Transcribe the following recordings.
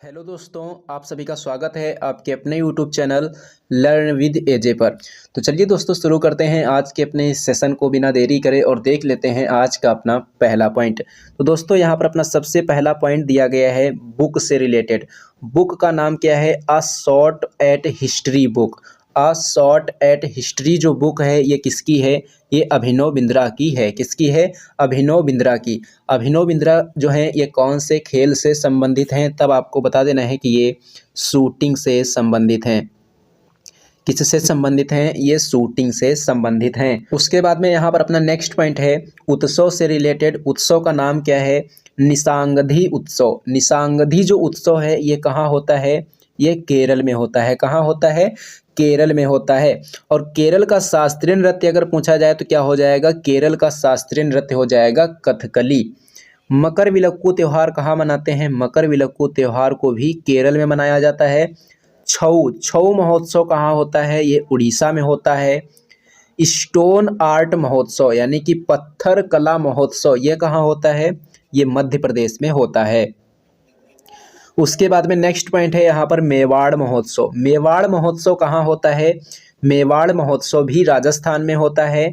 Hello दोस्तों, आप सभी का स्वागत है आपके अपने यूट्यूब चैनल लर्न विद एजे पर। तो चलिए दोस्तों, शुरू करते हैं आज के अपने इस सेशन को बिना देरी करे और देख लेते हैं आज का अपना पहला पॉइंट। तो दोस्तों, यहाँ पर अपना सबसे पहला पॉइंट दिया गया है बुक से रिलेटेड। बुक का नाम क्या है? A short at history book. A short at history जो बुक है ये किसकी है? ये अभिनव बिंद्रा की है। किसकी है? अभिनव बिंद्रा की। अभिनव बिंद्रा जो है ये कौन से खेल से संबंधित हैं? तब आपको बता देना है कि ये शूटिंग से संबंधित हैं। किससे संबंधित हैं? ये शूटिंग से संबंधित हैं। उसके बाद में यहाँ पर अपना नेक्स्ट पॉइंट है उत्सव से रिलेटेड। उत्सव का नाम क्या है? निशांगधी उत्सव। निशांगधी जो उत्सव है ये कहाँ होता है? ये केरल में होता है। कहाँ होता है? केरल में होता है। और केरल का शास्त्रीय नृत्य अगर पूछा जाए तो क्या हो जाएगा? केरल का शास्त्रीय नृत्य हो जाएगा कथकली। मकर विलक्कू त्यौहार कहाँ मनाते हैं? मकर विलक्कू त्यौहार को भी केरल में मनाया जाता है। छऊ छऊ महोत्सव कहाँ होता है? ये उड़ीसा में होता है। स्टोन आर्ट महोत्सव यानी कि पत्थर कला महोत्सव ये कहाँ होता है? ये मध्य प्रदेश में होता है। उसके बाद में नेक्स्ट पॉइंट है यहाँ पर मेवाड़ महोत्सव। मेवाड़ महोत्सव कहाँ होता है? मेवाड़ महोत्सव भी राजस्थान में होता है।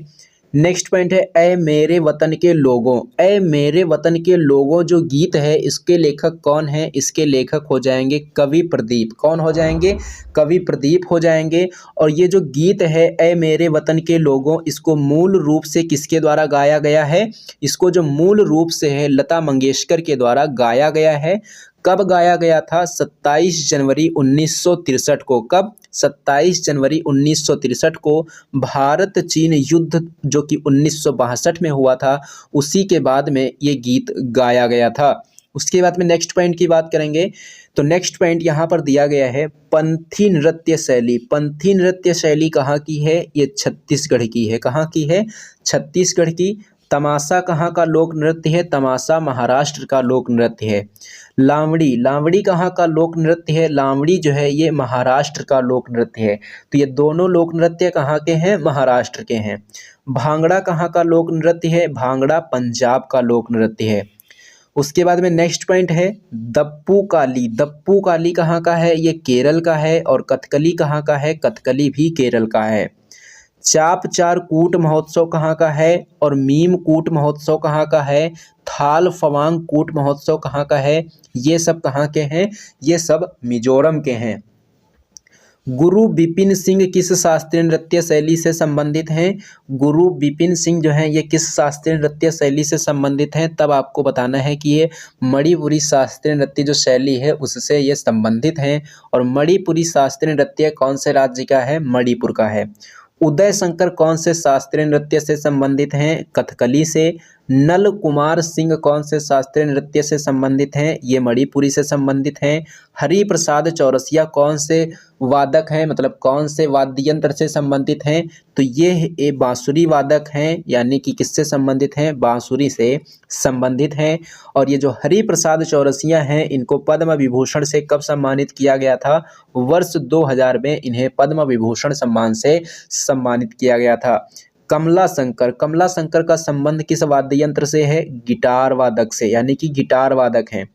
नेक्स्ट पॉइंट है ऐ मेरे वतन के लोगों। ऐ मेरे वतन के लोगों जो गीत है इसके लेखक कौन है? इसके लेखक हो जाएंगे कवि प्रदीप। कौन हो जाएंगे? कवि प्रदीप हो जाएंगे। और ये जो गीत है ऐ मेरे वतन के लोगों, इसको मूल रूप से किसके द्वारा गाया गया है? इसको जो मूल रूप से है लता मंगेशकर के द्वारा गाया गया है। कब गाया गया था? 27 जनवरी 1963 को। कब? 27 जनवरी 1963 को भारत चीन युद्ध जो कि 1962 में हुआ था उसी के बाद में ये गीत गाया गया था। उसके बाद में नेक्स्ट पॉइंट की बात करेंगे तो नेक्स्ट पॉइंट यहाँ पर दिया गया है पंथी नृत्य शैली। पंथी नृत्य शैली कहाँ की है? ये छत्तीसगढ़ की है। कहाँ की है? छत्तीसगढ़ की। तमाशा कहाँ का लोक नृत्य है? तमाशा महाराष्ट्र का लोक नृत्य है। लावड़ी लावड़ी कहाँ का लोक नृत्य है? लावड़ी जो है ये महाराष्ट्र का लोक नृत्य है। तो ये दोनों लोक नृत्य कहाँ के हैं? महाराष्ट्र के हैं। भांगड़ा कहाँ का लोक नृत्य है? भांगड़ा पंजाब का लोक नृत्य है। उसके बाद में नेक्स्ट पॉइंट है दप्पू काली। दप्पू काली कहाँ का है? ये केरल का है। और कथकली कहाँ का है? कथकली भी केरल का है। चाप चार कूट महोत्सव कहाँ का है? और मीम कूट महोत्सव कहाँ का है? थाल फवांग कूट महोत्सव कहाँ का है? ये सब कहाँ के हैं? ये सब मिजोरम के हैं। गुरु बिपिन सिंह किस शास्त्रीय नृत्य शैली से संबंधित हैं? गुरु बिपिन सिंह जो हैं ये किस शास्त्रीय नृत्य शैली से संबंधित हैं? तब आपको बताना है कि ये मणिपुरी शास्त्रीय नृत्य जो शैली है उससे ये संबंधित हैं। और मणिपुरी शास्त्रीय नृत्य कौन से राज्य का है? मणिपुर का है। उदय शंकर कौन से शास्त्रीय नृत्य से संबंधित हैं? कथकली से। नल कुमार सिंह कौन से शास्त्रीय नृत्य से संबंधित हैं? ये मणिपुरी से संबंधित हैं। हरि प्रसाद चौरसिया कौन से वादक हैं, मतलब कौन से वाद्य यंत्र से संबंधित हैं? तो ये बांसुरी वादक हैं, यानी कि किससे संबंधित हैं? बांसुरी से संबंधित हैं। और ये जो हरि प्रसाद चौरसिया हैं इनको पद्म विभूषण से कब सम्मानित किया गया था? वर्ष 2000 में इन्हें पद्म विभूषण सम्मान से सम्मानित किया गया था। कमला शंकर, कमला शंकर का संबंध किस वाद्य यंत्र से है? गिटार वादक से, यानी कि गिटार वादक हैं।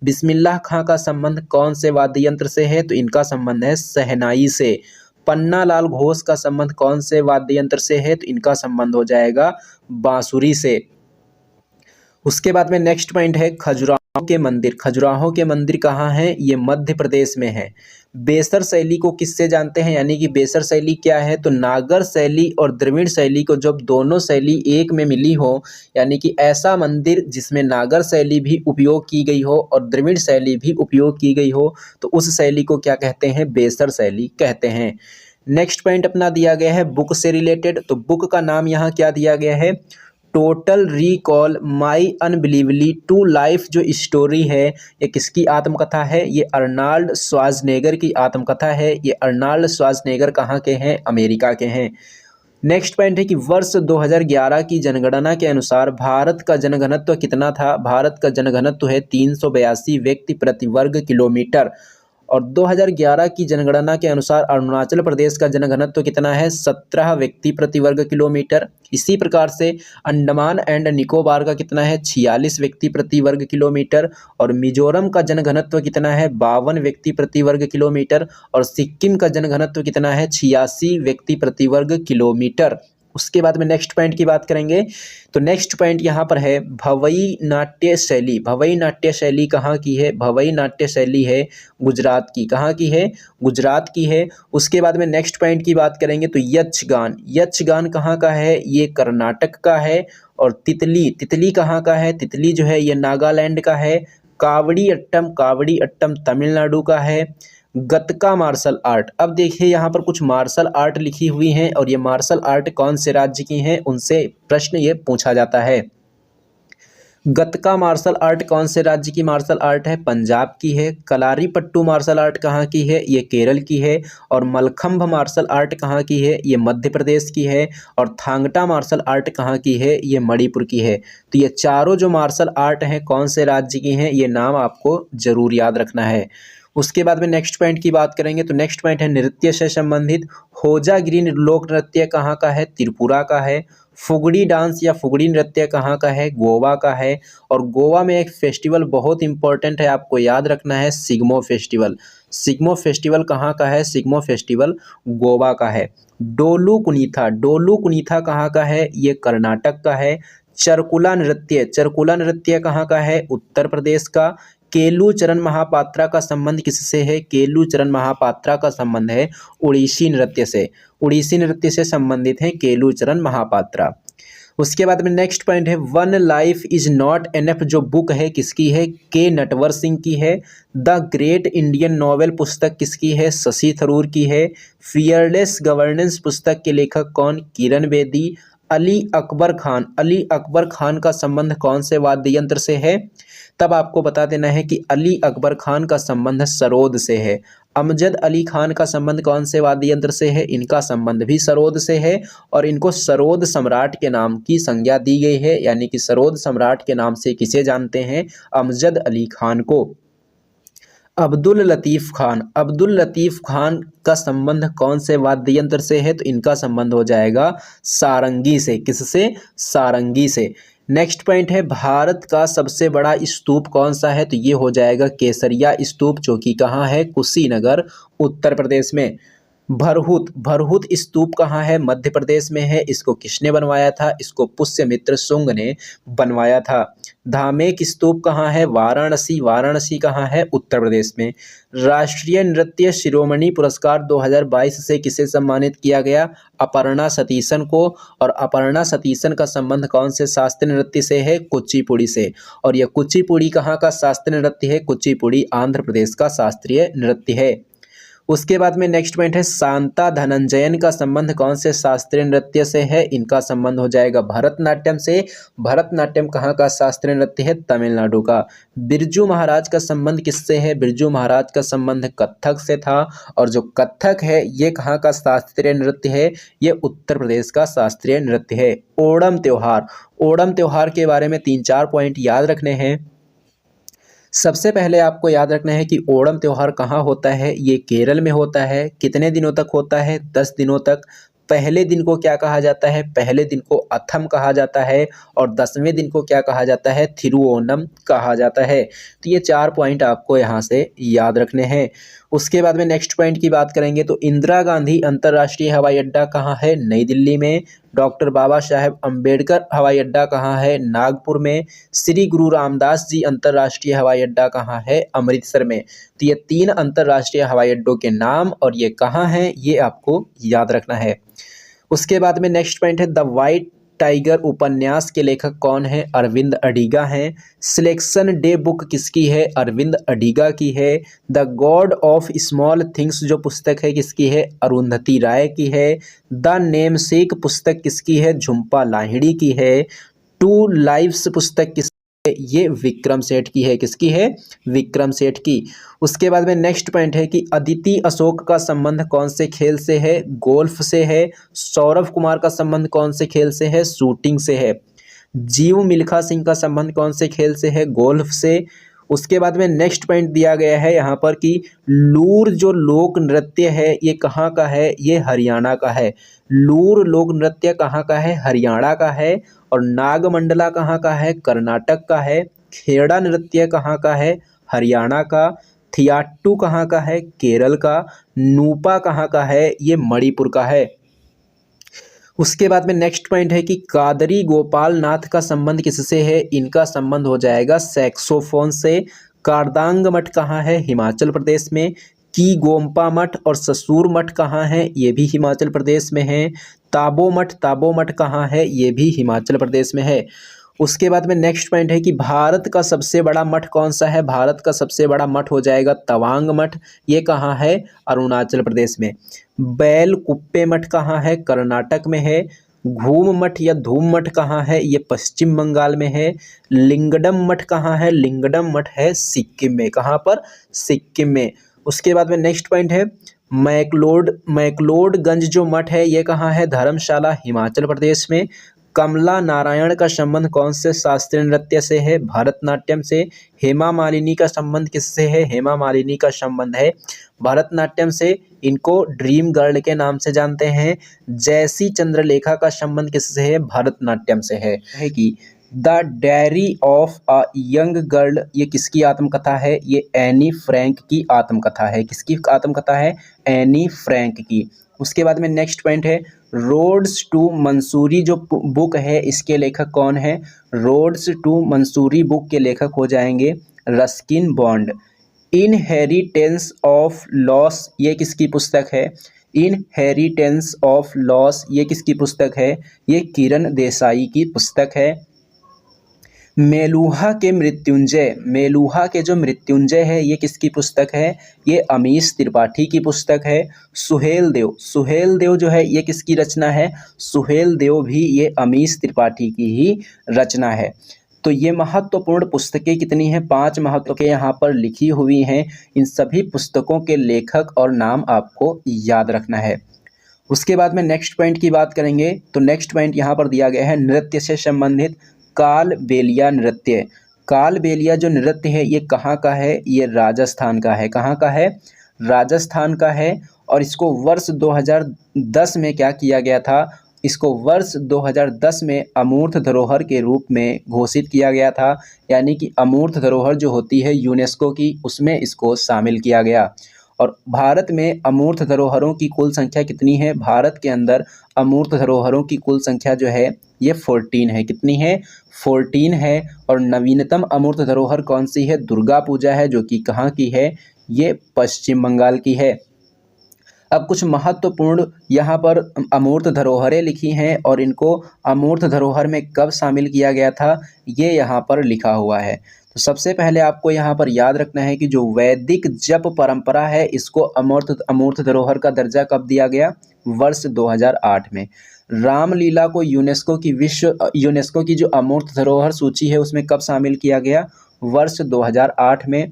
बिस्मिल्लाह खां का संबंध कौन से वाद्य यंत्र से है? तो इनका संबंध है शहनाई से। पन्ना लाल घोष का संबंध कौन से वाद्य यंत्र से है? तो इनका संबंध हो जाएगा बांसुरी से। उसके बाद में नेक्स्ट पॉइंट है खजुराहो के मंदिर। खजुराहो के मंदिर कहाँ हैं? ये मध्य प्रदेश में है। बेसर शैली को किससे जानते हैं? यानी कि बेसर शैली क्या है? तो नागर शैली और द्रविड़ शैली को जब दोनों शैली एक में मिली हो, यानी कि ऐसा मंदिर जिसमें नागर शैली भी उपयोग की गई हो और द्रविड़ शैली भी उपयोग की गई हो, तो उस शैली को क्या कहते हैं? बेसर शैली कहते हैं। नेक्स्ट पॉइंट अपना दिया गया है बुक से रिलेटेड। तो बुक का नाम यहाँ क्या दिया गया है? Total recall my unbelievably true life जो स्टोरी है ये किसकी आत्मकथा है? ये अर्नाल्ड श्वार्ज़नेगर की आत्मकथा है। ये अर्नाल्ड श्वार्ज़नेगर कहाँ के हैं? अमेरिका के हैं। नेक्स्ट पॉइंट है कि वर्ष 2011 की जनगणना के अनुसार भारत का जनघनत्व कितना था? भारत का जनघनत्व है 382 व्यक्ति प्रति वर्ग किलोमीटर। और 2011 की जनगणना के अनुसार अरुणाचल प्रदेश का जनघनत्व कितना है, 17 व्यक्ति प्रति वर्ग किलोमीटर। इसी प्रकार से अंडमान एंड निकोबार का कितना है, 46 व्यक्ति प्रति वर्ग किलोमीटर। और मिजोरम का जनघनत्व कितना है, 52 व्यक्ति प्रति वर्ग किलोमीटर। और सिक्किम का जनघनत्व कितना है, 86 व्यक्ति प्रति वर्ग किलोमीटर। उसके बाद में नेक्स्ट पॉइंट की बात करेंगे तो नेक्स्ट पॉइंट यहाँ पर है भवई नाट्य शैली। भवई नाट्य शैली कहाँ की है, भवई नाट्य शैली है गुजरात की। कहाँ की है, गुजरात की है। उसके बाद में नेक्स्ट पॉइंट की बात करेंगे तो यक्षगान। यक्षगान कहाँ का है, ये कर्नाटक का है। और तितली, तितली कहाँ का है, तितली जो है ये नागालैंड का है। कावड़ी अट्टम, कावड़ी अट्टम तमिलनाडु का है। गतका मार्शल आर्ट, अब देखिए यहाँ पर कुछ मार्शल आर्ट लिखी हुई हैं और ये मार्शल आर्ट कौन से राज्य की हैं, उनसे प्रश्न ये पूछा जाता है। गतका मार्शल आर्ट कौन से राज्य की मार्शल आर्ट है, पंजाब की है। कलारी पट्टू मार्शल आर्ट कहाँ की है, ये केरल की है। और मलखंभ मार्शल आर्ट कहाँ की है, ये मध्य प्रदेश की है। और थांगटा मार्शल आर्ट कहाँ की है, ये मणिपुर की है। तो ये चारों जो मार्शल आर्ट हैं कौन से राज्य की हैं, ये नाम आपको जरूर याद रखना है। उसके बाद में नेक्स्ट पॉइंट की बात करेंगे तो नेक्स्ट पॉइंट है नृत्य से संबंधित। होजागिरी लोक नृत्य कहाँ का है, त्रिपुरा का है। फुगड़ी डांस या फुगड़ी नृत्य कहाँ का है, गोवा का है। और गोवा में एक फेस्टिवल बहुत इंपॉर्टेंट है, आपको याद रखना है, सिग्मो फेस्टिवल। सिग्मो फेस्टिवल कहाँ का है, सिग्मो फेस्टिवल गोवा का है। डोलू कुनीथा, डोलू कुनीथा कहाँ का है, ये कर्नाटक का है। चरकुला नृत्य, चरकुला नृत्य कहाँ का है, उत्तर प्रदेश का। केलू चरण महापात्रा का संबंध किससे है, केलू चरण महापात्रा का संबंध है उड़ीसी नृत्य से। उड़ीसी नृत्य से संबंधित है केलू चरण महापात्रा। उसके बाद में नेक्स्ट पॉइंट है one life is not enough, जो बुक है किसकी है, के नटवर सिंह की है। द ग्रेट इंडियन नॉवेल पुस्तक किसकी है, शशि थरूर की है। फियरलेस गवर्नेंस पुस्तक के लेखक कौन, किरण बेदी। अली अकबर खान, अली अकबर खान का संबंध कौन से वाद्य यंत्र से है, तब आपको बता देना है कि अली अकबर खान का संबंध सरोद से है। अमजद अली खान का संबंध कौन से वाद्य यंत्र से है, इनका संबंध भी सरोद से है। और इनको सरोद सम्राट के नाम की संज्ञा दी गई है, यानी कि सरोद सम्राट के नाम से किसे जानते हैं, अमजद अली खान को। अब्दुल लतीफ़ खान, अब्दुल लतीफ़ खान का संबंध कौन से वाद्य यंत्र से है, तो इनका संबंध हो जाएगा सारंगी से। किससे, सारंगी से। नेक्स्ट पॉइंट है भारत का सबसे बड़ा स्तूप कौन सा है, तो ये हो जाएगा केसरिया स्तूप, जो कि कहाँ है, कुशीनगर उत्तर प्रदेश में। भरहुत, भरहुत स्तूप कहाँ है, मध्य प्रदेश में है। इसको किसने बनवाया था, इसको पुष्यमित्र शुंग ने बनवाया था। धामेक स्तूप कहाँ है, वाराणसी, वाराणसी कहाँ है, उत्तर प्रदेश में। राष्ट्रीय नृत्य शिरोमणि पुरस्कार 2022 से किसे सम्मानित किया गया, अपर्णा सतीशन को। और अपर्णा सतीशन का संबंध कौन से शास्त्रीय नृत्य से है, कुचिपुड़ी से। और यह कुचिपुड़ी कहाँ का शास्त्रीय नृत्य है, कुचिपुड़ी आंध्र प्रदेश का शास्त्रीय नृत्य है। उसके बाद में नेक्स्ट पॉइंट है शांता धनंजयन का संबंध कौन से शास्त्रीय नृत्य से है, इनका संबंध हो जाएगा भरतनाट्यम से। भरतनाट्यम कहाँ का शास्त्रीय नृत्य है, तमिलनाडु का। बिरजू महाराज का संबंध किससे है, बिरजू महाराज का संबंध कथक से था। और जो कथक है ये कहाँ का शास्त्रीय नृत्य है, ये उत्तर प्रदेश का शास्त्रीय नृत्य है। ओणम त्योहार, ओणम त्योहार के बारे में 3-4 पॉइंट याद रखने हैं। सबसे पहले आपको याद रखना है कि ओणम त्यौहार कहाँ होता है, ये केरल में होता है। कितने दिनों तक होता है, 10 दिनों तक। पहले दिन को क्या कहा जाता है, पहले दिन को अथम कहा जाता है। और 10वें दिन को क्या कहा जाता है, थिरुओनम कहा जाता है। तो ये 4 पॉइंट आपको यहाँ से याद रखने हैं। उसके बाद में नेक्स्ट पॉइंट की बात करेंगे तो इंदिरा गांधी अंतर्राष्ट्रीय हवाई अड्डा कहाँ है, नई दिल्ली में। डॉक्टर बाबा साहेब अम्बेडकर हवाई अड्डा कहाँ है, नागपुर में। श्री गुरु रामदास जी अंतर्राष्ट्रीय हवाई अड्डा कहाँ है, अमृतसर में। तो ये 3 अंतर्राष्ट्रीय हवाई अड्डों के नाम और ये कहाँ हैं, ये आपको याद रखना है। उसके बाद में नेक्स्ट पॉइंट है द वाइट टाइगर उपन्यास के लेखक कौन है, अरविंद अडिगा हैं। सिलेक्शन डे बुक किसकी है, अरविंद अडिगा की है। The God of small things जो पुस्तक है किसकी है, अरुंधति राय की है। द नेमसेक पुस्तक किसकी है, झुम्पा लाहिड़ी की है। टू लाइव्स पुस्तक किस, ये विक्रम सेठ की है। किसकी है, विक्रम सेठ की। उसके बाद में नेक्स्ट पॉइंट है कि अदिति अशोक का संबंध कौन से खेल से है, गोल्फ से है। सौरभ कुमार का संबंध कौन से खेल से है, शूटिंग से है। जीव मिल्खा सिंह का संबंध कौन से खेल से है, गोल्फ से। उसके बाद में नेक्स्ट पॉइंट दिया गया है यहाँ पर कि लूर जो लोक नृत्य है ये कहाँ का है, ये हरियाणा का है। लूर लोक नृत्य कहाँ का है, हरियाणा का है। और नागमंडला कहाँ का है, कर्नाटक का है। खेड़ा नृत्य कहाँ का है, हरियाणा का। थियाट्टू कहाँ का है, केरल का। नूपा कहाँ का है, ये मणिपुर का है। उसके बाद में नेक्स्ट पॉइंट है कि कादरी गोपाल नाथ का संबंध किससे है, इनका संबंध हो जाएगा सैक्सोफोन से। कारदांग मठ कहाँ है, हिमाचल प्रदेश में। की गोम्पा मठ और ससूर मठ कहाँ है, ये भी हिमाचल प्रदेश में है। ताबो मठ कहाँ है, ये भी हिमाचल प्रदेश में है। उसके बाद में नेक्स्ट पॉइंट है कि भारत का सबसे बड़ा मठ कौन सा है, भारत का सबसे बड़ा मठ हो जाएगा तवांग मठ। ये कहाँ है, अरुणाचल प्रदेश में। बैल कुप्पे मठ कहाँ है, कर्नाटक में है। घूम मठ या धूम मठ कहाँ है, ये पश्चिम बंगाल में है। लिंगडम मठ कहाँ है, लिंगडम मठ है सिक्किम में। कहाँ पर, सिक्किम में। उसके बाद में नेक्स्ट पॉइंट है मैक्लोडगंज जो मठ है ये कहाँ है, धर्मशाला, हिमाचल प्रदेश में। कमला नारायण का संबंध कौन से शास्त्रीय नृत्य से है, भरतनाट्यम से। हेमा मालिनी का संबंध किससे है, हेमा मालिनी का संबंध है भरतनाट्यम से। इनको ड्रीम गर्ल के नाम से जानते हैं। जैसी चंद्रलेखा का संबंध किससे है, भरतनाट्यम से है कि the diary of a young girl ये किसकी आत्मकथा है, ये एनी फ्रैंक की आत्मकथा है। किसकी आत्मकथा है, एनी फ्रैंक की। उसके बाद में नेक्स्ट पॉइंट है रोड्स टू मंसूरी जो बुक है इसके लेखक कौन है। रोड्स टू मंसूरी बुक के लेखक हो जाएंगे Ruskin bond. Inheritance of loss ये किसकी पुस्तक है, इनहेरिटेंस ऑफ लॉस ये किसकी पुस्तक है, ये किरण देसाई की पुस्तक है। मेलुहा के जो मृत्युंजय है ये किसकी पुस्तक है, ये अमीश त्रिपाठी की पुस्तक है। सुहेल देव जो है ये किसकी रचना है, सुहेल देव भी ये अमीश त्रिपाठी की ही रचना है। तो ये महत्वपूर्ण पुस्तकें कितनी हैं, 5 महत्वपूर्ण यहाँ पर लिखी हुई हैं। इन सभी पुस्तकों के लेखक और नाम आपको याद रखना है। उसके बाद में नेक्स्ट पॉइंट की बात करेंगे तो नेक्स्ट पॉइंट यहाँ पर दिया गया है नृत्य से संबंधित कालबेलिया नृत्य। कालबेलिया जो नृत्य है ये कहाँ का है, ये राजस्थान का है। कहाँ का है, राजस्थान का है। और इसको वर्ष 2010 में क्या किया गया था, इसको वर्ष 2010 में अमूर्त धरोहर के रूप में घोषित किया गया था। यानी कि अमूर्त धरोहर जो होती है यूनेस्को की, उसमें इसको शामिल किया गया। और भारत में अमूर्त धरोहरों की कुल संख्या कितनी है, भारत के अंदर अमूर्त धरोहरों की कुल संख्या जो है ये 14 है। कितनी है, 14 है। और नवीनतम अमूर्त धरोहर कौन सी है, दुर्गा पूजा है, जो कि कहाँ की है, ये पश्चिम बंगाल की है। अब कुछ महत्वपूर्ण यहाँ पर अमूर्त धरोहरें लिखी हैं और इनको अमूर्त धरोहर में कब शामिल किया गया था ये यहाँ पर लिखा हुआ है। तो सबसे पहले आपको यहाँ पर याद रखना है कि जो वैदिक जप परंपरा है इसको अमूर्त धरोहर का दर्जा कब दिया गया, वर्ष 2008 में। रामलीला को यूनेस्को की जो अमूर्त धरोहर सूची है उसमें कब शामिल किया गया, वर्ष 2008 में।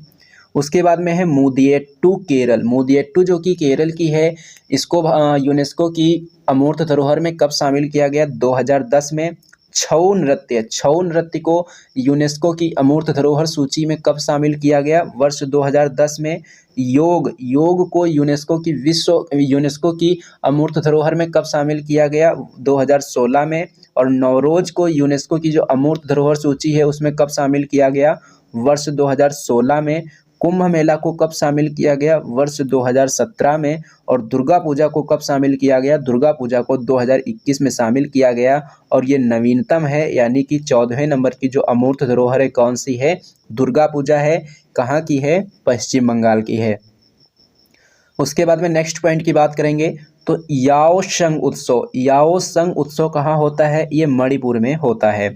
उसके बाद में है मुदियट्टू जो कि केरल की है, इसको यूनेस्को की अमूर्त धरोहर में कब शामिल किया गया, 2010 में। छऊ नृत्य को यूनेस्को की अमूर्त धरोहर सूची में कब शामिल किया गया, वर्ष 2010 में। योग को यूनेस्को की अमूर्त धरोहर में कब शामिल किया गया, 2016 में। और नवरोज को यूनेस्को की जो अमूर्त धरोहर सूची है उसमें कब शामिल किया गया, वर्ष 2016 में। कुंभ मेला को कब शामिल किया गया, वर्ष 2017 में। और दुर्गा पूजा को कब शामिल किया गया, दुर्गा पूजा को 2021 में शामिल किया गया। और ये नवीनतम है, यानी कि 14वें नंबर की जो अमूर्त धरोहर है कौन सी है, दुर्गा पूजा है। कहाँ की है, पश्चिम बंगाल की है। उसके बाद में नेक्स्ट पॉइंट की बात करेंगे तो याओसंग उत्सव कहाँ होता है, ये मणिपुर में होता है।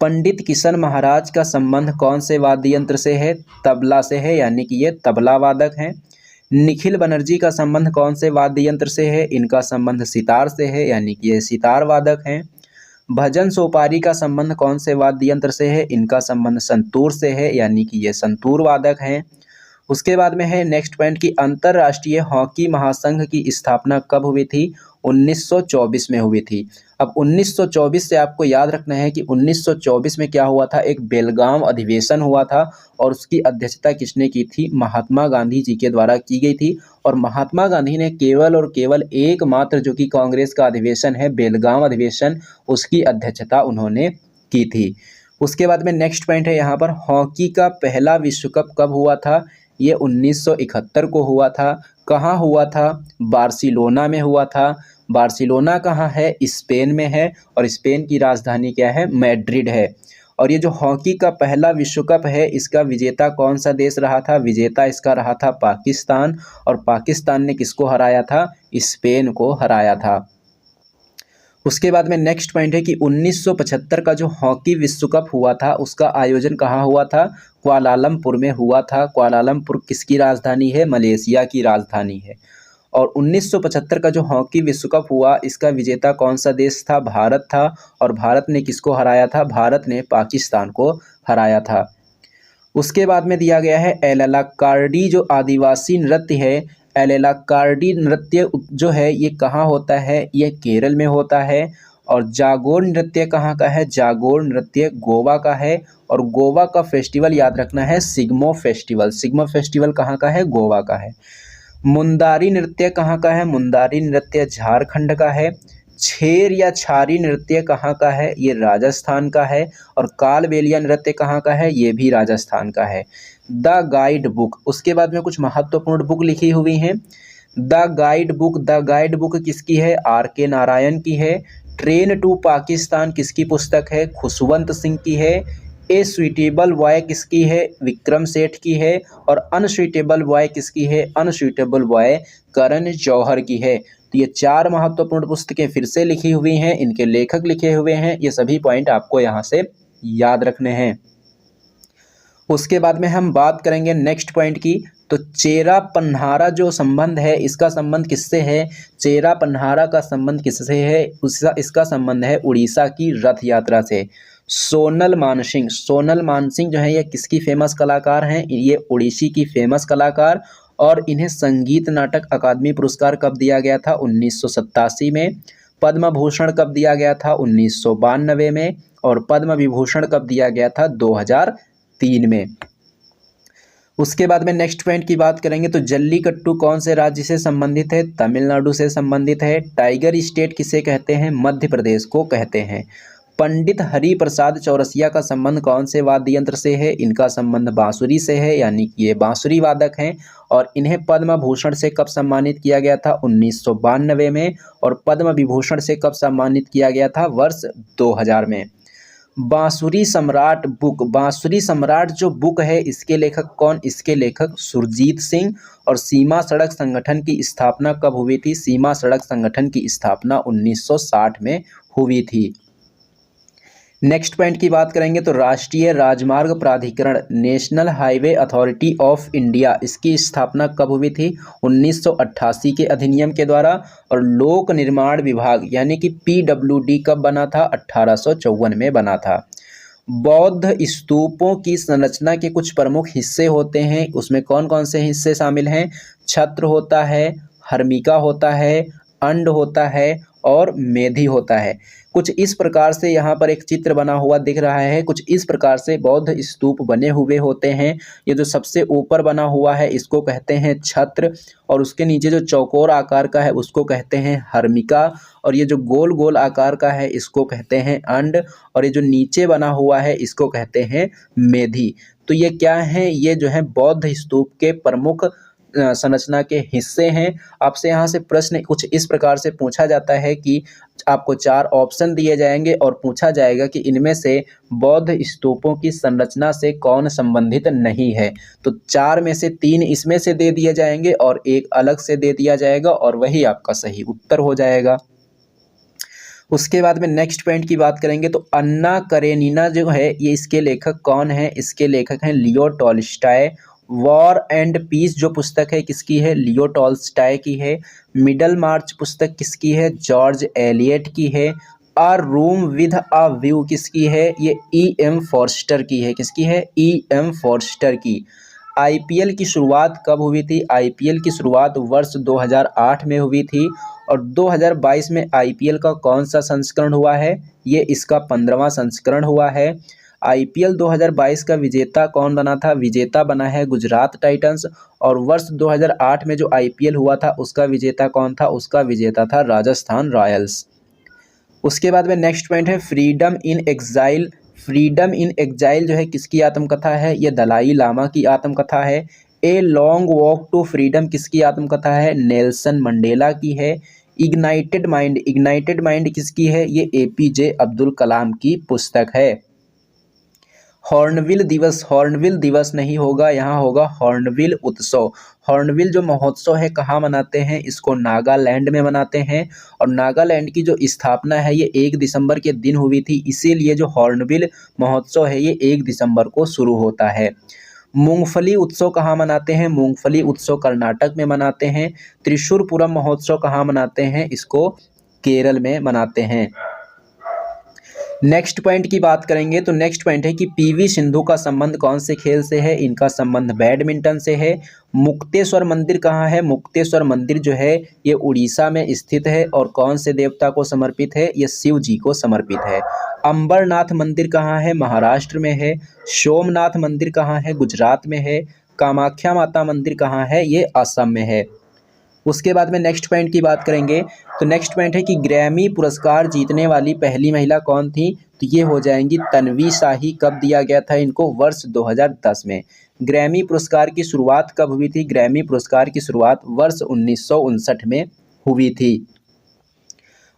पंडित किशन महाराज का संबंध कौन से वाद्य यंत्र से है, तबला से है, यानी कि ये तबला वादक हैं। निखिल बनर्जी का संबंध कौन से वाद्य यंत्र से है, इनका संबंध सितार से है, यानी कि ये सितार वादक हैं। भजन सोपारी का संबंध कौन से वाद्य यंत्र से है, इनका संबंध संतूर से है, यानी कि ये संतूर वादक हैं। उसके बाद में है नेक्स्ट पॉइंट की अंतर्राष्ट्रीय हॉकी महासंघ की स्थापना कब हुई थी? 1924 में हुई थी। अब 1924 से आपको याद रखना है कि 1924 में क्या हुआ था, एक बेलगाम अधिवेशन हुआ था और उसकी अध्यक्षता किसने की थी? महात्मा गांधी जी के द्वारा की गई थी। और महात्मा गांधी ने केवल और केवल एकमात्र जो कि कांग्रेस का अधिवेशन है बेलगाम अधिवेशन, उसकी अध्यक्षता उन्होंने की थी। उसके बाद में नेक्स्ट पॉइंट है यहाँ पर, हॉकी का पहला विश्व कप कब हुआ था? ये 1971 को हुआ था। कहाँ हुआ था? बार्सिलोना में हुआ था। बार्सिलोना कहाँ है? स्पेन में है और स्पेन की राजधानी क्या है? मैड्रिड है। और ये जो हॉकी का पहला विश्व कप है इसका विजेता कौन सा देश रहा था? विजेता इसका रहा था पाकिस्तान। और पाकिस्तान ने किसको हराया था? स्पेन को हराया था। उसके बाद में नेक्स्ट पॉइंट है कि 1975 का जो हॉकी विश्व कप हुआ था उसका आयोजन कहाँ हुआ था? कुआलालंपुर में हुआ था। कुआलालंपुर किसकी राजधानी है? मलेशिया की राजधानी है। और 1975 का जो हॉकी विश्व कप हुआ इसका विजेता कौन सा देश था? भारत था। और भारत ने किसको हराया था? भारत ने पाकिस्तान को हराया था। उसके बाद में दिया गया है एललाकार्डी जो आदिवासी नृत्य है, एललाकार्डी नृत्य जो है ये कहाँ होता है? ये केरल में होता है। और जागोर नृत्य कहाँ का है? जागोर नृत्य गोवा का है। और गोवा का फेस्टिवल याद रखना है सिग्मो फेस्टिवल। सिग्मो फेस्टिवल कहाँ का है? गोवा का है। मुंदारी नृत्य कहाँ का है? मुंदारी नृत्य झारखंड का है। छेर या छारी नृत्य कहाँ का है? ये राजस्थान का है। और कालबेलिया नृत्य कहाँ का है? ये भी राजस्थान का है। द गाइड बुक, उसके बाद में कुछ महत्वपूर्ण बुक लिखी हुई हैं। द गाइड बुक किसकी है? R.K. नारायण की है। ट्रेन टू पाकिस्तान किसकी पुस्तक है? खुशवंत सिंह की है। ए सुइटेबल बॉय किसकी है? विक्रम सेठ की है। और अनसुइटेबल बॉय किसकी है? अनसुइटेबल बॉय करण जौहर की है। तो ये चार महत्वपूर्ण पुस्तकें फिर से लिखी हुई हैं, इनके लेखक लिखे हुए हैं, ये सभी पॉइंट आपको यहाँ से याद रखने हैं। उसके बाद में हम बात करेंगे नेक्स्ट पॉइंट की, तो चेरा पन्हारा जो संबंध है इसका संबंध किससे है? चेरा पन्हारा का संबंध किससे है? इसका संबंध है उड़ीसा की रथ यात्रा से। सोनल मानसिंह जो है ये किसकी फेमस कलाकार हैं? ये उड़ीसी की फेमस कलाकार। और इन्हें संगीत नाटक अकादमी पुरस्कार कब दिया गया था? 1987 में। पद्म भूषण कब दिया गया था? 1992 में। और पद्म विभूषण कब दिया गया था? 2003 में। उसके बाद में नेक्स्ट पॉइंट की बात करेंगे तो जल्लीकट्टू कौन से राज्य से संबंधित है? तमिलनाडु से संबंधित है। टाइगर स्टेट किसे कहते हैं? मध्य प्रदेश को कहते हैं। पंडित हरि प्रसाद चौरसिया का संबंध कौन से वाद्य यंत्र से है? इनका संबंध बांसुरी से है, यानी कि ये बांसुरी वादक हैं। और इन्हें पद्म भूषण से कब सम्मानित किया गया था? 1992 में। और पद्म विभूषण से कब सम्मानित किया गया था? वर्ष 2000 में। बांसुरी सम्राट जो बुक है इसके लेखक कौन? इसके लेखक सुरजीत सिंह। और सीमा सड़क संगठन की स्थापना कब हुई थी? सीमा सड़क संगठन की स्थापना 1960 में हुई थी। नेक्स्ट पॉइंट की बात करेंगे तो राष्ट्रीय राजमार्ग प्राधिकरण national highway authority of India, इसकी स्थापना कब हुई थी? 1988 के अधिनियम के द्वारा। और लोक निर्माण विभाग यानी कि PWD कब बना था? 1854 में बना था। बौद्ध स्तूपों की संरचना के कुछ प्रमुख हिस्से होते हैं, उसमें कौन कौन से हिस्से शामिल हैं? छत्र होता है, हर्मिका होता है, अंड होता है और मेधी होता है। कुछ इस प्रकार से यहाँ पर एक चित्र बना हुआ दिख रहा है। कुछ इस प्रकार से बौद्ध स्तूप बने हुए होते हैं। ये जो सबसे ऊपर बना हुआ है इसको कहते हैं छत्र। और उसके नीचे जो चौकोर आकार का है उसको कहते हैं हर्मिका। और ये जो गोल गोल आकार का है इसको कहते हैं अंड। और ये जो नीचे बना हुआ है इसको कहते हैं मेधी। तो ये क्या है? ये जो है बौद्ध स्तूप के प्रमुख संरचना के हिस्से हैं। आपसे यहाँ से प्रश्न कुछ इस प्रकार से पूछा जाता है कि आपको 4 ऑप्शन दिए जाएंगे और पूछा जाएगा कि इनमें से बौद्ध स्तूपों की संरचना से कौन संबंधित नहीं है। तो 4 में से 3 इसमें से दे दिए जाएंगे और एक अलग से दे दिया जाएगा और वही आपका सही उत्तर हो जाएगा। उसके बाद में नेक्स्ट पॉइंट की बात करेंगे तो अन्ना करेनिना जो है ये इसके लेखक कौन है? इसके लेखक हैं Leo Tolstoy. War and peace जो पुस्तक है किसकी है? लियो टॉल्स्टॉय की है। मिडल मार्च पुस्तक किसकी है? जॉर्ज एलियट की है। अ रूम विद अ व्यू किसकी है? ये E.M. फॉर्स्टर की है। किसकी है? E.M. फॉर्स्टर की। आईपीएल की शुरुआत कब हुई थी? आईपीएल की शुरुआत वर्ष 2008 में हुई थी और 2022 में आईपीएल का कौन सा संस्करण हुआ है? ये इसका 15वां संस्करण हुआ है। आईपीएल 2022 का विजेता कौन बना था? विजेता बना है गुजरात टाइटंस। और वर्ष 2008 में जो आईपीएल हुआ था उसका विजेता कौन था? उसका विजेता था राजस्थान रॉयल्स। उसके बाद में नेक्स्ट पॉइंट है फ्रीडम इन एग्जाइल। फ्रीडम इन एग्जाइल जो है किसकी आत्मकथा है? ये दलाई लामा की आत्मकथा है। A long walk to freedom किसकी आत्मकथा है? नेल्सन मंडेला की है। इग्नाइटेड माइंड किसकी है? ये एपीजे अब्दुल कलाम की पुस्तक है। हॉर्नबिल दिवस नहीं होगा, यहाँ होगा हॉर्नबिल उत्सव। हॉर्नबिल जो महोत्सव है कहाँ मनाते हैं? इसको नागालैंड में मनाते हैं। और नागालैंड की जो स्थापना है ये 1 दिसंबर के दिन हुई थी, इसीलिए जो हॉर्नबिल महोत्सव है ये 1 दिसंबर को शुरू होता है। मूंगफली उत्सव कहाँ मनाते हैं? मूंगफली उत्सव कर्नाटक में मनाते हैं। त्रिशूरपुरम महोत्सव कहाँ मनाते हैं? इसको केरल में मनाते हैं। नेक्स्ट पॉइंट की बात करेंगे तो नेक्स्ट पॉइंट है कि पीवी सिंधु का संबंध कौन से खेल से है? इनका संबंध बैडमिंटन से है। मुक्तेश्वर मंदिर कहाँ है? मुक्तेश्वर मंदिर जो है ये उड़ीसा में स्थित है और कौन से देवता को समर्पित है? ये शिव जी को समर्पित है। अंबरनाथ मंदिर कहाँ है? महाराष्ट्र में है। सोमनाथ मंदिर कहाँ है? गुजरात में है। कामाख्या माता मंदिर कहाँ है? ये असम में है। उसके बाद में नेक्स्ट पॉइंट की बात करेंगे तो नेक्स्ट पॉइंट है कि ग्रैमी पुरस्कार जीतने वाली पहली महिला कौन थी? तो ये हो जाएंगी तन्वी शाही। कब दिया गया था इनको? वर्ष 2010 में। ग्रैमी पुरस्कार की शुरुआत कब हुई थी? ग्रैमी पुरस्कार की शुरुआत वर्ष 1959 में हुई थी।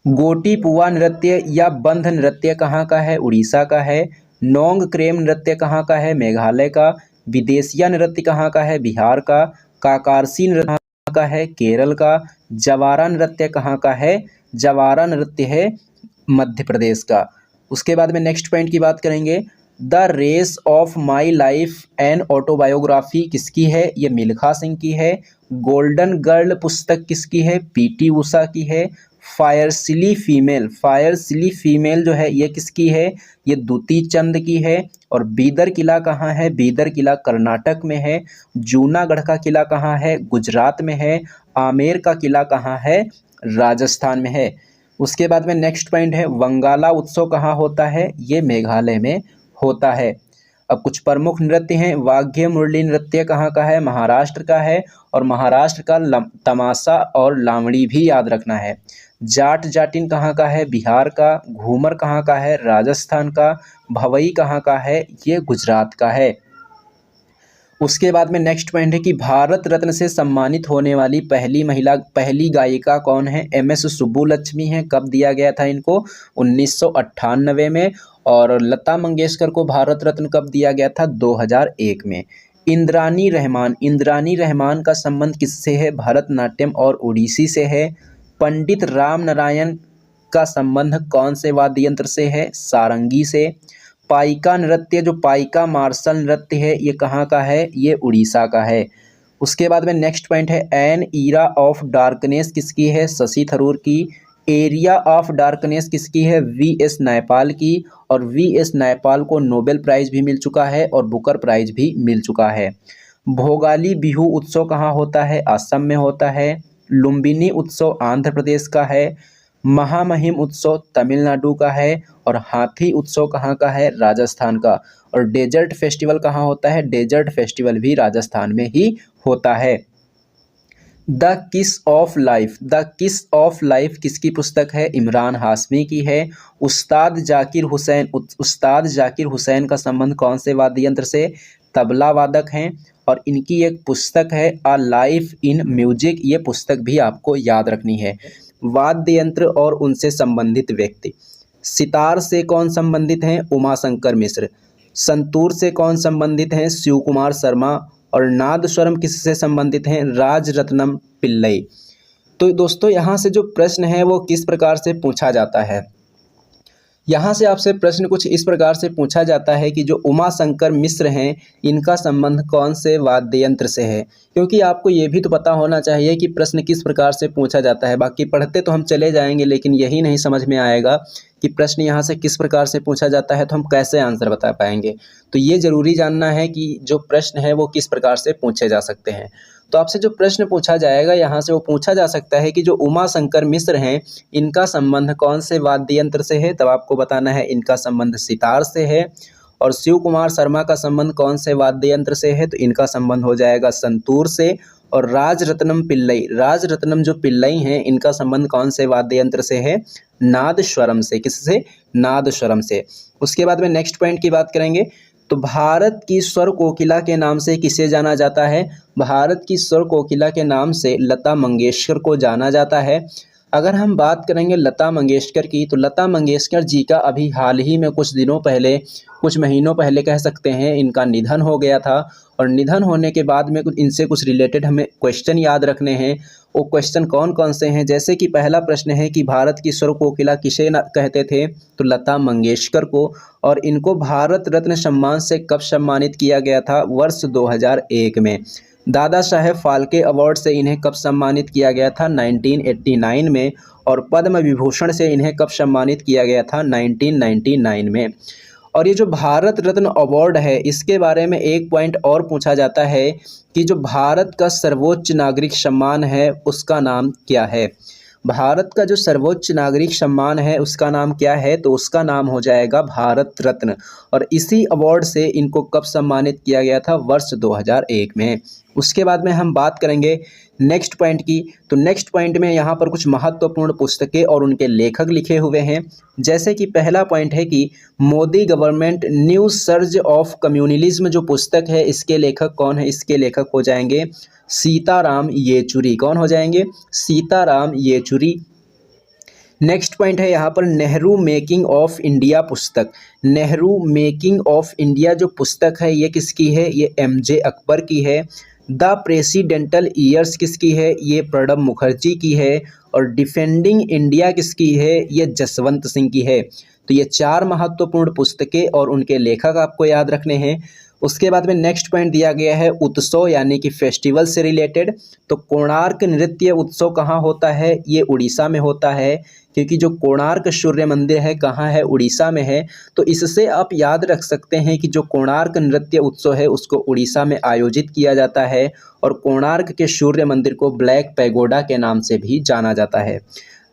गोटी पुआ नृत्य या बंध नृत्य कहाँ का है? उड़ीसा का है। नोंग क्रेम नृत्य कहाँ का है? मेघालय का। विदेशिया नृत्य कहाँ का है? बिहार का। काकारसी नृत्य का है? केरल का। जवारा नृत्य कहाँ का है? जवारा नृत्य है मध्य प्रदेश का। उसके बाद में नेक्स्ट पॉइंट की बात करेंगे the race of my life an autobiography किसकी है? ये मिल्खा सिंह की है। गोल्डन गर्ल पुस्तक किसकी है? पीटी उषा की है। फायरसिली फीमेल जो है ये किसकी है? ये दुती चंद की है। और बीदर किला कहाँ है? बीदर किला कर्नाटक में है। जूनागढ़ का किला कहाँ है? गुजरात में है। आमेर का किला कहाँ है? राजस्थान में है। उसके बाद में नेक्स्ट पॉइंट है वंगाला उत्सव कहाँ होता है? ये मेघालय में होता है। अब कुछ प्रमुख नृत्य हैं। वाघ्य मुरली नृत्य कहाँ का है? महाराष्ट्र का है। और महाराष्ट्र का तमाशा और लावणी भी याद रखना है। जाट जाटिन कहाँ का है? बिहार का। घूमर कहाँ का है? राजस्थान का। भवई कहाँ का है? ये गुजरात का है। उसके बाद में नेक्स्ट पॉइंट है कि भारत रत्न से सम्मानित होने वाली पहली गायिका कौन है? एमएस सुब्बुलक्ष्मी है। कब दिया गया था इनको? 1998 में। और लता मंगेशकर को भारत रत्न कब दिया गया था? 2001 में। इंद्रानी रहमान का संबंध किससे है? भरतनाट्यम और ओडिसी से है। पंडित राम नारायण का संबंध कौन से वाद्य यंत्र से है? सारंगी से। पाइका नृत्य जो पाइका मार्शल नृत्य है ये कहाँ का है? ये उड़ीसा का है। उसके बाद में नेक्स्ट पॉइंट है एन ईरा ऑफ डार्कनेस किसकी है? शशि थरूर की। एरिया ऑफ डार्कनेस किसकी है? वीएस नायपाल की। और वीएस नायपाल को नोबेल प्राइज भी मिल चुका है और बुकर प्राइज भी मिल चुका है। भोगाली बिहू उत्सव कहाँ होता है? असम में होता है। लुम्बिनी उत्सव आंध्र प्रदेश का है। महामहिम उत्सव तमिलनाडु का है। और हाथी उत्सव कहाँ का है? राजस्थान का। और डेजर्ट फेस्टिवल कहाँ होता है? डेजर्ट फेस्टिवल भी राजस्थान में ही होता है। द किस ऑफ लाइफ किसकी पुस्तक है? इमरान हाशमी की है। उस्ताद जाकिर हुसैन का संबंध कौन से वाद्य यंत्र से? तबला वादक हैं। और इनकी एक पुस्तक है अ लाइफ इन म्यूजिक, ये पुस्तक भी आपको याद रखनी है। वाद्य यंत्र और उनसे संबंधित व्यक्ति। सितार से कौन संबंधित हैं? उमाशंकर मिश्र। संतूर से कौन संबंधित हैं? शिव कुमार शर्मा। और नादस्वरम किससे संबंधित हैं? राजरत्नम पिल्लई। तो दोस्तों यहाँ से जो प्रश्न है वो किस प्रकार से पूछा जाता है? यहाँ से आपसे प्रश्न कुछ इस प्रकार से पूछा जाता है कि जो उमा शंकर मिश्र हैं इनका संबंध कौन से वाद्य यंत्र से है। क्योंकि आपको ये भी तो पता होना चाहिए कि प्रश्न किस प्रकार से पूछा जाता है। बाकी पढ़ते तो हम चले जाएंगे, लेकिन यही नहीं समझ में आएगा कि प्रश्न यहाँ से किस प्रकार से पूछा जाता है तो हम कैसे आंसर बता पाएंगे। तो ये ज़रूरी जानना है कि जो प्रश्न है वो किस प्रकार से पूछे जा सकते हैं। तो आपसे जो प्रश्न पूछा जाएगा यहाँ से वो पूछा जा सकता है कि जो उमा शंकर मिश्र हैं इनका संबंध कौन से वाद्य यंत्र से है। तब आपको बताना है इनका संबंध सितार से है। और शिव कुमार शर्मा का संबंध कौन से वाद्य यंत्र से है, तो इनका संबंध हो जाएगा संतूर से। और राजरत्नम पिल्लई, राजरत्नम जो पिल्लई हैं इनका संबंध कौन से वाद्य यंत्र से है, नादस्वरम से। किससे, नादस्वरम से। उसके बाद में नेक्स्ट पॉइंट की बात करेंगे तो भारत की स्वर कोकिला के नाम से किसे जाना जाता है। भारत की स्वर कोकिला के नाम से लता मंगेशकर को जाना जाता है। अगर हम बात करेंगे लता मंगेशकर की, तो लता मंगेशकर जी का अभी हाल ही में कुछ दिनों पहले, कुछ महीनों पहले कह सकते हैं, इनका निधन हो गया था। और निधन होने के बाद में कुछ इनसे कुछ रिलेटेड हमें क्वेश्चन याद रखने हैं। वो क्वेश्चन कौन कौन से हैं, जैसे कि पहला प्रश्न है कि भारत की स्वर कोकिला किसे कहते थे, तो लता मंगेशकर को। और इनको भारत रत्न सम्मान से कब सम्मानित किया गया था, वर्ष 2001 में। दादा साहेब फाल्के अवार्ड से इन्हें कब सम्मानित किया गया था, 1989 में। और पद्म विभूषण से इन्हें कब सम्मानित किया गया था, 1999 में। और ये जो भारत रत्न अवार्ड है इसके बारे में एक पॉइंट और पूछा जाता है कि जो भारत का सर्वोच्च नागरिक सम्मान है उसका नाम क्या है। भारत का जो सर्वोच्च नागरिक सम्मान है उसका नाम क्या है, तो उसका नाम हो जाएगा भारत रत्न। और इसी अवार्ड से इनको कब सम्मानित किया गया था, वर्ष 2001 में। उसके बाद में हम बात करेंगे नेक्स्ट पॉइंट की। तो नेक्स्ट पॉइंट में यहाँ पर कुछ महत्वपूर्ण पुस्तकें और उनके लेखक लिखे हुए हैं। जैसे कि पहला पॉइंट है कि Modi government new surge of communalism जो पुस्तक है इसके लेखक कौन है, इसके लेखक हो जाएंगे सीताराम येचुरी। कौन हो जाएंगे, सीताराम येचुरी। नेक्स्ट पॉइंट है यहाँ पर नेहरू मेकिंग ऑफ इंडिया पुस्तक। नेहरू मेकिंग ऑफ इंडिया जो पुस्तक है ये किसकी है, ये MJ अकबर की है। द प्रेसिडेंटल ईयर्स किसकी है, ये प्रणब मुखर्जी की है। और डिफेंडिंग इंडिया किसकी है, ये जसवंत सिंह की है। तो ये चार महत्वपूर्ण पुस्तकें और उनके लेखक आपको याद रखने हैं। उसके बाद में नेक्स्ट पॉइंट दिया गया है उत्सव यानी कि फेस्टिवल से रिलेटेड। तो कोणार्क नृत्य उत्सव कहाँ होता है, ये उड़ीसा में होता है। क्योंकि जो कोणार्क सूर्य मंदिर है कहाँ है, उड़ीसा में है। तो इससे आप याद रख सकते हैं कि जो कोणार्क नृत्य उत्सव है उसको उड़ीसा में आयोजित किया जाता है। और कोणार्क के सूर्य मंदिर को ब्लैक पैगोडा के नाम से भी जाना जाता है।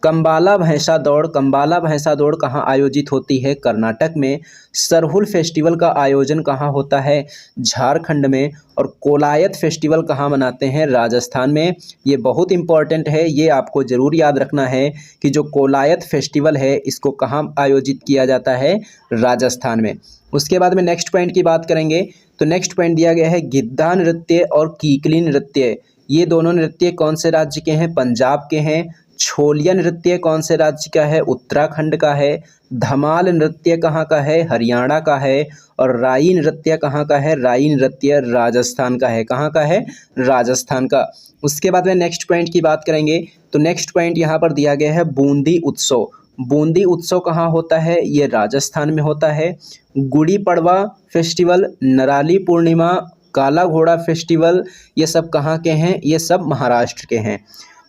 कंबाला भैंसा दौड़, कंबाला भैंसा दौड़ कहाँ आयोजित होती है, कर्नाटक में। सरहुल फेस्टिवल का आयोजन कहाँ होता है, झारखंड में। और कोलायत फेस्टिवल कहाँ मनाते हैं, राजस्थान में। ये बहुत इंपॉर्टेंट है, ये आपको ज़रूर याद रखना है कि जो कोलायत फेस्टिवल है इसको कहाँ आयोजित किया जाता है, राजस्थान में। उसके बाद में नेक्स्ट पॉइंट की बात करेंगे तो नेक्स्ट पॉइंट दिया गया है गिद्धा नृत्य और कीकली नृत्य। ये दोनों नृत्य कौन से राज्य के हैं, पंजाब के हैं। छोलिया नृत्य कौन से राज्य का है, उत्तराखंड का है। धमाल नृत्य कहाँ का है, हरियाणा का है। और राई नृत्य कहाँ का है, राई नृत्य राजस्थान का है। कहाँ का है, राजस्थान का। उसके बाद में नेक्स्ट पॉइंट की बात करेंगे तो नेक्स्ट पॉइंट यहाँ पर दिया गया है बूंदी उत्सव। बूंदी उत्सव कहाँ होता है, ये राजस्थान में होता है। गुड़ी पड़वा फेस्टिवल, नराली पूर्णिमा, काला घोड़ा फेस्टिवल, ये सब कहाँ के हैं, ये सब महाराष्ट्र के हैं।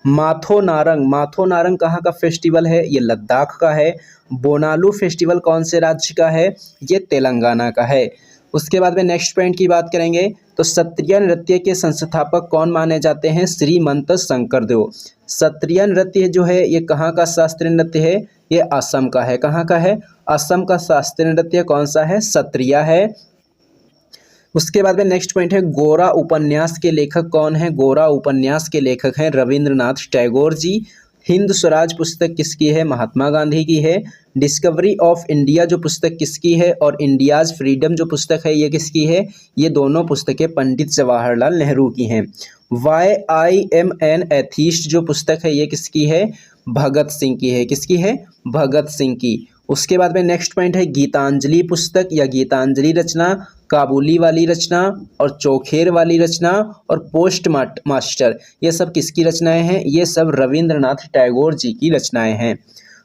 माथो नारंग, माथो नारंग कहाँ का फेस्टिवल है, ये लद्दाख का है। बोनालू फेस्टिवल कौन से राज्य का है, ये तेलंगाना का है। उसके बाद में नेक्स्ट पॉइंट की बात करेंगे तो सत्रिय नृत्य के संस्थापक कौन माने जाते हैं, श्रीमंत शंकरदेव। सत्रिय नृत्य जो है ये कहाँ का शास्त्रीय नृत्य है, ये असम का है। कहाँ का है, असम का शास्त्रीय नृत्य कौन सा है, सत्रिय है। उसके बाद में नेक्स्ट पॉइंट है गोरा उपन्यास के लेखक कौन है, गोरा उपन्यास के लेखक हैं रविंद्रनाथ टैगोर जी। हिंद स्वराज पुस्तक किसकी है, महात्मा गांधी की है। डिस्कवरी ऑफ इंडिया जो पुस्तक किसकी है, और इंडियाज़ फ्रीडम जो पुस्तक है ये किसकी है, ये दोनों पुस्तकें पंडित जवाहरलाल नेहरू की हैं। Why I am an atheist जो पुस्तक है ये किसकी है, भगत सिंह की है। किसकी है, भगत सिंह की। उसके बाद में नेक्स्ट पॉइंट है गीतांजलि पुस्तक या गीतांजलि रचना, काबुली वाली रचना और चौखेर वाली रचना और पोस्ट मास्टर, ये सब किसकी रचनाएं हैं, ये सब रविंद्रनाथ टैगोर जी की रचनाएं हैं।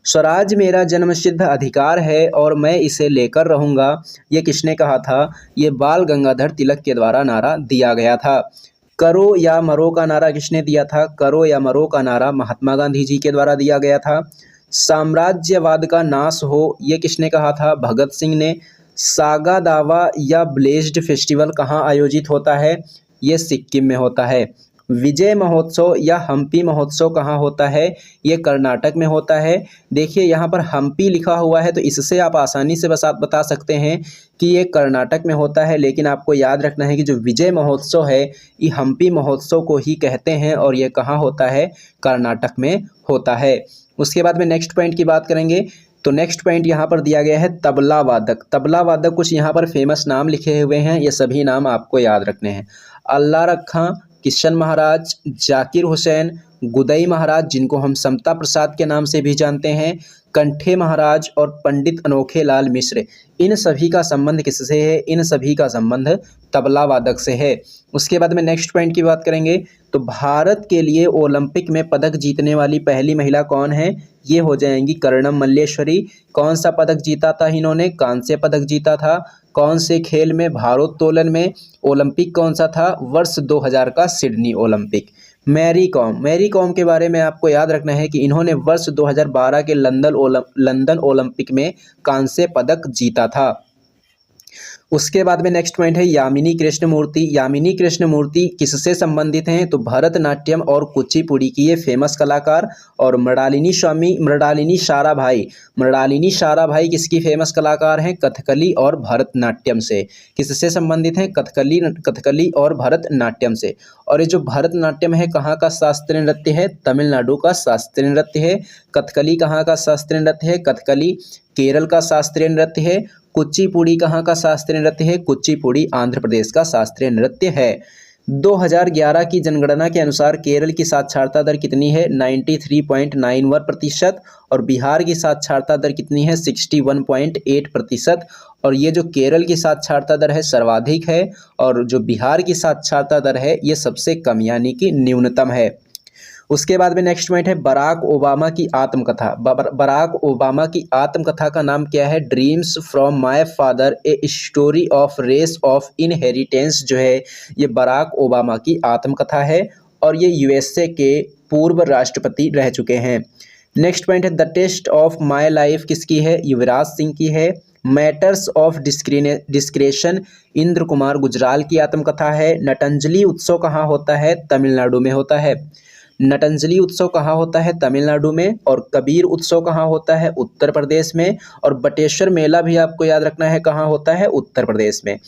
स्वराज मेरा जन्मसिद्ध अधिकार है और मैं इसे लेकर रहूँगा, ये किसने कहा था? ये बाल गंगाधर तिलक के द्वारा नारा दिया गया था। करो या मरो का नारा किसने दिया था? करो या मरो का नारा महात्मा गांधी जी के द्वारा दिया गया था। साम्राज्यवाद का नाश हो, ये किसने कहा था? भगत सिंह ने। सागा दावा या ब्लेज्ड फेस्टिवल कहाँ आयोजित होता है? ये सिक्किम में होता है। विजय महोत्सव या हम्पी महोत्सव कहाँ होता है? ये कर्नाटक में होता है। देखिए यहाँ पर हम्पी लिखा हुआ है, तो इससे आप आसानी से बता सकते हैं कि ये कर्नाटक में होता है, लेकिन आपको याद रखना है कि जो विजय महोत्सव है ये हम्पी महोत्सव को ही कहते हैं और ये कहाँ होता है? कर्नाटक में होता है। उसके बाद में नेक्स्ट पॉइंट की बात करेंगे, तो नेक्स्ट पॉइंट यहाँ पर दिया गया है तबला वादक। तबला वादक कुछ यहाँ पर फेमस नाम लिखे हुए हैं, ये सभी नाम आपको याद रखने हैं। अल्लाह रखा, किशन महाराज, जाकिर हुसैन, गुदई महाराज जिनको हम समता प्रसाद के नाम से भी जानते हैं, कंठे महाराज और पंडित अनोखे लाल मिश्र, इन सभी का संबंध किससे है? इन सभी का संबंध तबला वादक से है। उसके बाद में नेक्स्ट पॉइंट की बात करेंगे, तो भारत के लिए ओलंपिक में पदक जीतने वाली पहली महिला कौन है? ये हो जाएंगी कर्णम मल्लेश्वरी। कौन सा पदक जीता था इन्होंने? कांस्य पदक जीता था। कौन से खेल में? भारोत्तोलन में। ओलंपिक कौन सा था? वर्ष 2000 का सिडनी ओलंपिक। मैरी कॉम के बारे में आपको याद रखना है कि इन्होंने वर्ष 2012 के लंदन ओलंपिक में कांस्य पदक जीता था। उसके बाद में नेक्स्ट पॉइंट है यामिनी कृष्णमूर्ति। यामिनी कृष्णमूर्ति किससे संबंधित हैं? तो भरतनाट्यम और कुचिपुड़ी की ये फेमस कलाकार। और मृणालिनी साराभाई किसकी फेमस कलाकार हैं? कथकली और भरतनाट्यम से। किससे संबंधित हैं? कथकली और भरतनाट्यम से। और ये जो भरतनाट्यम है कहाँ का शास्त्रीय नृत्य है? तमिलनाडु का शास्त्रीय नृत्य है। कथकली कहाँ का शास्त्रीय नृत्य है? कथकली केरल का शास्त्रीय नृत्य है। कुचिपुड़ी कहाँ का शास्त्रीय नृत्य है? कुचिपुड़ी आंध्र प्रदेश का शास्त्रीय नृत्य है। 2011 की जनगणना के अनुसार केरल की साक्षरता दर कितनी है? 93.91%। और बिहार की साक्षरता दर कितनी है? 61.8%। और ये जो केरल की साक्षरता दर है सर्वाधिक है, और जो बिहार की साक्षरता दर है ये सबसे कम यानी कि न्यूनतम है। उसके बाद में नेक्स्ट पॉइंट है बराक ओबामा की आत्मकथा। बराक ओबामा की आत्मकथा का नाम क्या है? Dreams from my father a story of race of inheritance जो है ये बराक ओबामा की आत्मकथा है, और ये यूएसए के पूर्व राष्ट्रपति रह चुके हैं। नेक्स्ट पॉइंट है the test of my life किसकी है? युवराज सिंह की है। Matters of discretion Inder Kumar Gujral की आत्मकथा है। नटंजलि उत्सव कहाँ होता है? तमिलनाडु में होता है। नटंजलि उत्सव कहाँ होता है? तमिलनाडु में। और कबीर उत्सव कहाँ होता है? उत्तर प्रदेश में। और बटेश्वर मेला भी आपको याद रखना है कहाँ होता है? उत्तर प्रदेश में।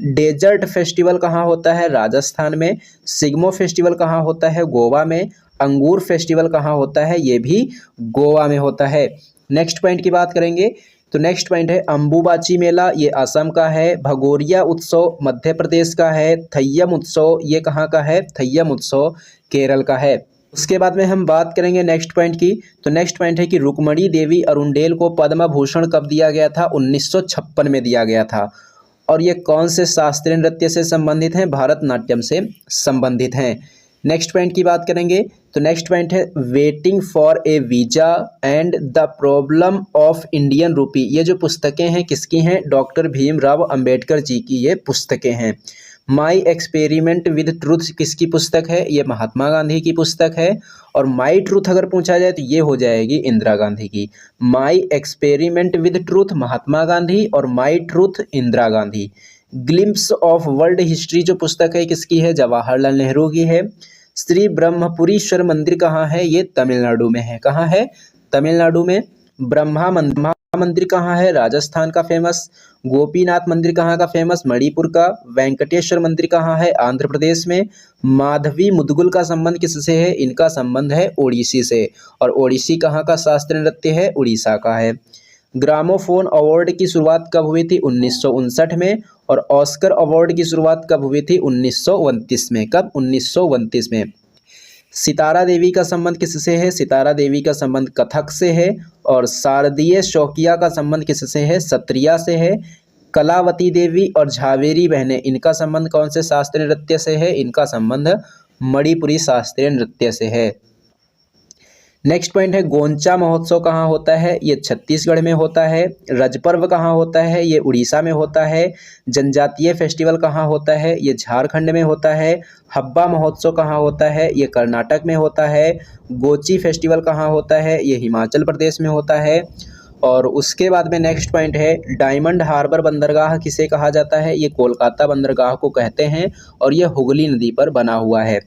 डेजर्ट फेस्टिवल कहाँ होता है? राजस्थान में। सिग्मो फेस्टिवल कहाँ होता है? गोवा में। अंगूर फेस्टिवल कहाँ होता है? ये भी गोवा में होता है। नेक्स्ट पॉइंट की बात करेंगे, तो नेक्स्ट पॉइंट है अंबुबाची मेला, ये असम का है। भगोरिया उत्सव मध्य प्रदेश का है। थय्यम उत्सव ये कहाँ का है? थय्यम उत्सव केरल का है। उसके बाद में हम बात करेंगे नेक्स्ट पॉइंट की, तो नेक्स्ट पॉइंट है कि रुक्मणी देवी अरुंडेल को पद्म भूषण कब दिया गया था? 1956 में दिया गया था। और ये कौन से शास्त्रीय नृत्य से संबंधित हैं? भरतनाट्यम से संबंधित हैं। नेक्स्ट पॉइंट की बात करेंगे, तो नेक्स्ट पॉइंट है waiting for A visa and the problem of Indian rupee. ये जो पुस्तकें हैं किसकी हैं? डॉक्टर भीमराव अंबेडकर जी की ये पुस्तकें हैं। माई एक्सपेरिमेंट विद ट्रूथ किसकी पुस्तक है? ये महात्मा गांधी की पुस्तक है। और माई ट्रूथ अगर पूछा जाए तो ये हो जाएगी इंदिरा गांधी की। My experiment with truth Mahatma Gandhi और my truth Indira Gandhi. Glimpse of world history जो पुस्तक है किसकी है? जवाहरलाल नेहरू की है। श्री ब्रह्मपुरीश्वर मंदिर कहाँ है? ये तमिलनाडु में है। कहाँ है? तमिलनाडु में। ब्रह्मा मंदिर कहाँ है? राजस्थान का फेमस। गोपीनाथ मंदिर कहाँ का फेमस? मणिपुर का। वेंकटेश्वर मंदिर कहाँ है? आंध्र प्रदेश में। माधवी मुदगुल का संबंध किससे है? इनका संबंध है ओडिसी से। और ओडिसी कहाँ का शास्त्रीय नृत्य है? उड़ीसा का है। ग्रामोफोन अवार्ड की शुरुआत कब हुई थी? 1959 में। और ऑस्कर अवार्ड की शुरुआत कब हुई थी? 1929 में। कब? 1929 में। सितारा देवी का संबंध किससे है? सितारा देवी का संबंध कथक से है। और शारदीय शौकिया का संबंध किससे है? सत्रिया से है। कलावती देवी और झावेरी बहनें इनका संबंध कौन से शास्त्रीय नृत्य से है? इनका संबंध मणिपुरी शास्त्रीय नृत्य से है। नेक्स्ट पॉइंट है गोंचा महोत्सव कहाँ होता है, ये छत्तीसगढ़ में होता है। रजपर्व कहाँ होता है, ये उड़ीसा में होता है। जनजातीय फेस्टिवल कहाँ होता है, ये झारखंड में होता है। हब्बा महोत्सव कहाँ होता है, ये कर्नाटक में होता है। गोची फेस्टिवल कहाँ होता है, ये हिमाचल प्रदेश में होता है। और उसके बाद में नेक्स्ट पॉइंट है डायमंड हार्बर बंदरगाह किसे कहा जाता है, ये कोलकाता बंदरगाह को कहते हैं और ये हुगली नदी पर बना हुआ है।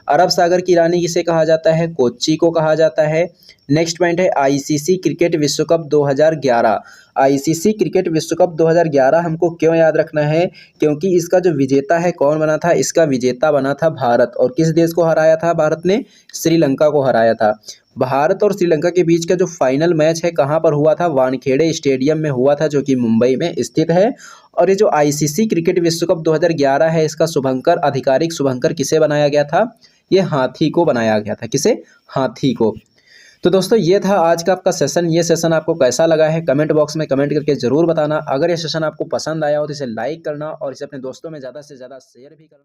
अरब सागर की रानी किसे कहा जाता है, कोच्चि को कहा जाता है। नेक्स्ट पॉइंट है आईसीसी क्रिकेट विश्व कप 2011। आईसीसी क्रिकेट विश्व कप 2011 हमको क्यों याद रखना है, क्योंकि इसका जो विजेता है कौन बना था, इसका विजेता बना था भारत। और किस देश को हराया था भारत ने, श्रीलंका को हराया था। भारत और श्रीलंका के बीच का जो फाइनल मैच है कहाँ पर हुआ था, वानखेड़े स्टेडियम में हुआ था, जो कि मुंबई में स्थित है। और ये जो आईसीसी क्रिकेट विश्व कप 2011 है, इसका शुभंकर, आधिकारिक शुभंकर किसे बनाया गया था, ये हाथी को बनाया गया था। किसे, हाथी को। तो दोस्तों ये था आज का आपका सेशन। ये सेशन आपको कैसा लगा है कमेंट बॉक्स में कमेंट करके ज़रूर बताना। अगर ये सेशन आपको पसंद आया हो तो इसे लाइक करना और इसे अपने दोस्तों में ज़्यादा से ज़्यादा शेयर भी करना।